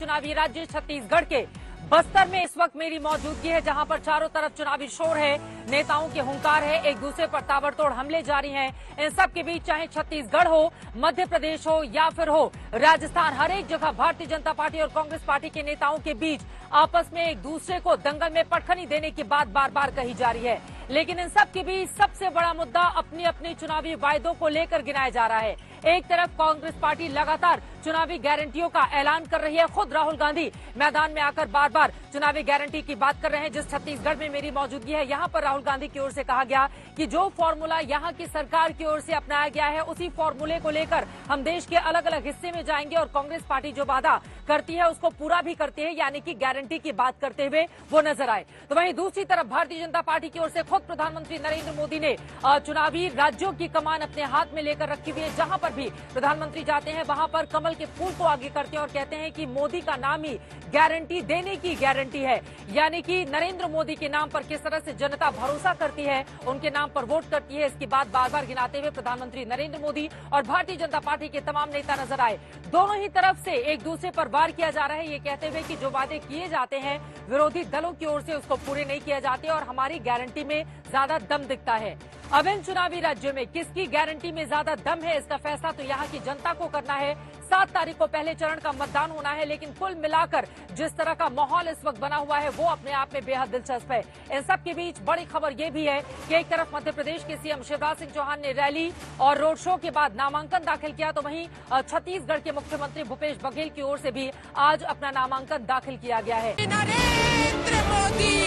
चुनावी राज्य छत्तीसगढ़ के बस्तर में इस वक्त मेरी मौजूदगी है, जहां पर चारों तरफ चुनावी शोर है, नेताओं के हुंकार है, एक दूसरे पर ताबड़तोड़ हमले जारी हैं। इन सब के बीच चाहे छत्तीसगढ़ हो, मध्य प्रदेश हो या फिर हो राजस्थान, हर एक जगह भारतीय जनता पार्टी और कांग्रेस पार्टी के नेताओं के बीच आपस में एक दूसरे को दंगल में पटखनी देने की बात बार बार कही जा रही है। लेकिन इन सब के बीच सबसे बड़ा मुद्दा अपनी अपनी चुनावी वायदों को लेकर गिनाया जा रहा है। एक तरफ कांग्रेस पार्टी लगातार चुनावी गारंटियों का ऐलान कर रही है, खुद राहुल गांधी मैदान में आकर बार बार चुनावी गारंटी की बात कर रहे हैं। जिस छत्तीसगढ़ में मेरी मौजूदगी है, यहां पर राहुल गांधी की ओर से कहा गया कि जो फॉर्मूला यहां की सरकार की ओर से अपनाया गया है, उसी फॉर्मूले को लेकर हम देश के अलग अलग हिस्से में जाएंगे और कांग्रेस पार्टी जो वादा करती है उसको पूरा भी करती है, यानी कि गारंटी की बात करते हुए वो नजर आए। तो वहीं दूसरी तरफ भारतीय जनता पार्टी की ओर से खुद प्रधानमंत्री नरेंद्र मोदी ने चुनावी राज्यों की कमान अपने हाथ में लेकर रखी हुई है। जहां पर भी प्रधानमंत्री जाते हैं वहां पर कमल के फूल को आगे करते हैं और कहते हैं कि मोदी का नाम ही गारंटी देने की गारंटी है, यानी कि नरेंद्र मोदी के नाम पर किस तरह से जनता भरोसा करती है, उनके नाम पर वोट करती है, इसकी बात बार बार गिनाते हुए प्रधानमंत्री नरेंद्र मोदी और भारतीय जनता पार्टी के तमाम नेता नजर आए। दोनों ही तरफ से एक दूसरे पर वार किया जा रहा है, ये कहते हुए कि जो वादे किए जाते हैं विरोधी दलों की ओर से उसको पूरे नहीं किए जाते और हमारी गारंटी में ज्यादा दम दिखता है। अब इन चुनावी राज्यों में किसकी गारंटी में ज्यादा दम है, इसका फैसला तो यहाँ की जनता को करना है। 7 तारीख को पहले चरण का मतदान होना है, लेकिन कुल मिलाकर जिस तरह का माहौल इस वक्त बना हुआ है वो अपने आप में बेहद दिलचस्प है। इन सब के बीच बड़ी खबर ये भी है कि एक तरफ मध्य प्रदेश के सीएम शिवराज सिंह चौहान ने रैली और रोड शो के बाद नामांकन दाखिल किया, तो वहीं छत्तीसगढ़ के मुख्यमंत्री भूपेश बघेल की ओर से भी आज अपना नामांकन दाखिल किया गया है। नरेंद्र मोदी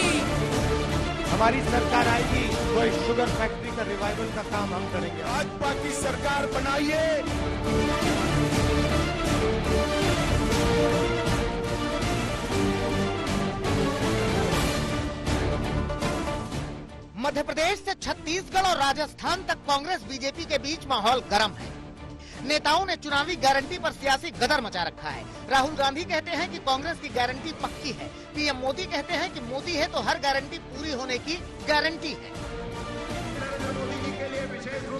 हमारी सरकार आएगी तो इस शुगर फैक्ट्री का रिवाइवल का काम हम करेंगे। भाजपा की सरकार बनाइए। मध्य प्रदेश से छत्तीसगढ़ और राजस्थान तक कांग्रेस बीजेपी के बीच माहौल गर्म है। नेताओं ने चुनावी गारंटी पर सियासी गदर मचा रखा है। राहुल गांधी कहते हैं कि कांग्रेस की गारंटी पक्की है, पीएम मोदी कहते हैं कि मोदी है तो हर गारंटी पूरी होने की गारंटी है।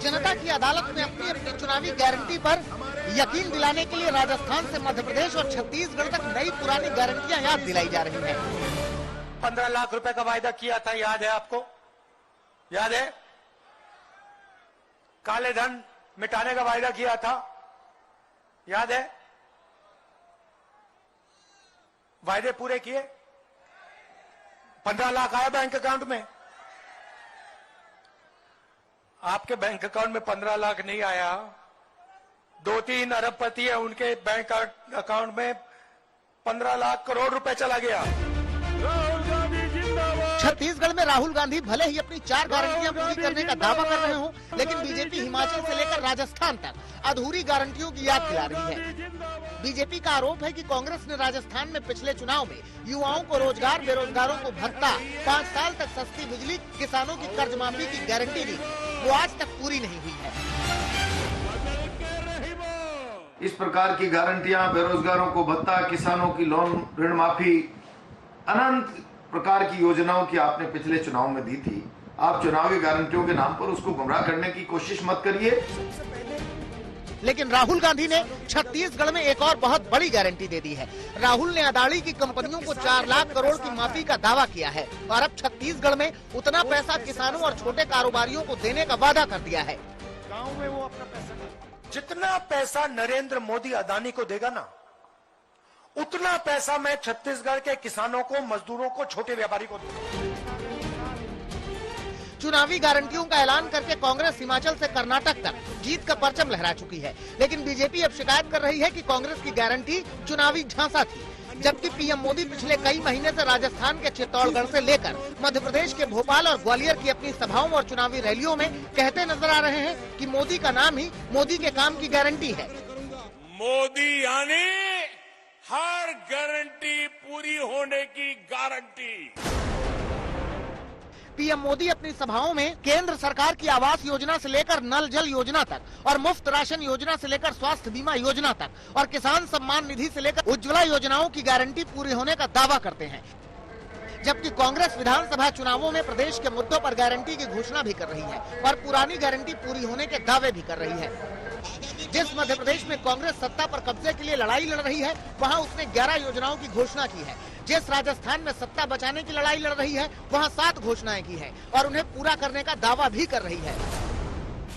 जनता की अदालत में अपनी अपनी चुनावी गारंटी पर यकीन दिलाने के लिए राजस्थान से मध्य प्रदेश और छत्तीसगढ़ तक नई पुरानी गारंटियां याद दिलाई जा रही हैं। 15 लाख रुपए का वायदा किया था, याद है आपको? याद है? काले धन मिटाने का वायदा किया था, याद है? वायदे पूरे किए। 15 लाख आया बैंक अकाउंट में। आपके बैंक अकाउंट में 15 लाख नहीं आया। 2-3 अरबपति है, उनके बैंक अकाउंट में 15 लाख करोड़ रुपए चला गया। छत्तीसगढ़ में राहुल गांधी भले ही अपनी 4 गारंटियां पूरी करने का दावा कर रहे हों, लेकिन बीजेपी हिमाचल से लेकर राजस्थान तक अधूरी गारंटियों की याद दिला रही है। बीजेपी का आरोप है कि कांग्रेस ने राजस्थान में पिछले चुनाव में युवाओं को रोजगार, बेरोजगारों को भत्ता, 5 साल तक सस्ती बिजली, किसानों की कर्ज माफी की गारंटी दी, वो आज तक पूरी नहीं हुई है। इस प्रकार की गारंटियां, बेरोजगारों को भत्ता, किसानों की लोन ऋण माफी, अनंत प्रकार की योजनाओं की आपने पिछले चुनाव में दी थी। आप चुनावी गारंटियों के नाम पर उसको गुमराह करने की कोशिश मत करिए। लेकिन राहुल गांधी ने छत्तीसगढ़ में एक और बहुत बड़ी गारंटी दे दी है। राहुल ने अदानी की कंपनियों को 4 लाख करोड़ की माफी का दावा किया है और अब छत्तीसगढ़ में उतना पैसा किसानों और छोटे कारोबारियों को देने का वादा कर दिया है। गाँव में वो अपना पैसा, जितना पैसा नरेंद्र मोदी अदानी को देगा ना, उतना पैसा मैं छत्तीसगढ़ के किसानों को, मजदूरों को, छोटे व्यापारी को दूंगा। चुनावी गारंटियों का ऐलान करके कांग्रेस हिमाचल से कर्नाटक तक जीत का परचम लहरा चुकी है, लेकिन बीजेपी अब शिकायत कर रही है कि कांग्रेस की गारंटी चुनावी झांसा थी। जबकि पीएम मोदी पिछले कई महीने से राजस्थान के चित्तौड़गढ़ से लेकर मध्य प्रदेश के भोपाल और ग्वालियर की अपनी सभाओं और चुनावी रैलियों में कहते नजर आ रहे हैं कि मोदी का नाम ही मोदी के काम की गारंटी है। मोदी यानी हर गारंटी पूरी होने की गारंटी। पीएम मोदी अपनी सभाओं में केंद्र सरकार की आवास योजना से लेकर नल जल योजना तक और मुफ्त राशन योजना से लेकर स्वास्थ्य बीमा योजना तक और किसान सम्मान निधि से लेकर उज्ज्वला योजनाओं की गारंटी पूरी होने का दावा करते हैं। जबकि कांग्रेस विधानसभा चुनावों में प्रदेश के मुद्दों पर गारंटी की घोषणा भी कर रही है और पुरानी गारंटी पूरी होने के दावे भी कर रही है। जिस मध्य प्रदेश में कांग्रेस सत्ता पर कब्जे के लिए लड़ाई लड़ रही है, वहां उसने 11 योजनाओं की घोषणा की है। जिस राजस्थान में सत्ता बचाने की लड़ाई लड़ रही है, वहां 7 घोषणाएं की है और उन्हें पूरा करने का दावा भी कर रही है।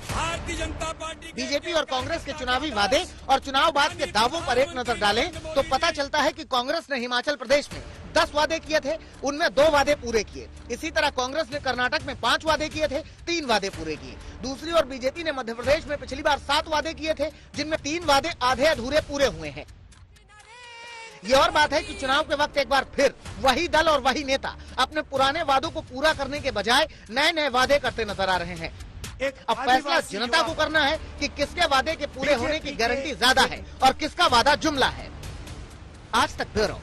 भारतीय जनता पार्टी बीजेपी और कांग्रेस के चुनावी वादे और चुनाव बाद के दावों पर एक नजर डालें तो पता चलता है कि कांग्रेस ने हिमाचल प्रदेश में 10 वादे किए थे, उनमें 2 वादे पूरे किए। इसी तरह कांग्रेस ने कर्नाटक में 5 वादे किए थे, 3 वादे पूरे किए। दूसरी ओर बीजेपी ने मध्य प्रदेश में पिछली बार 7 वादे किए थे, जिनमें 3 वादे आधे अधूरे पूरे हुए हैं। ये और बात है कि चुनाव के वक्त एक बार फिर वही दल और वही नेता अपने पुराने वादों को पूरा करने के बजाय नए वादे करते नजर आ रहे हैं। अब फैसला जनता को करना है कि किसके वादे के पूरे होने की गारंटी ज्यादा है और किसका वादा जुमला है। आज तक ब्यूरो।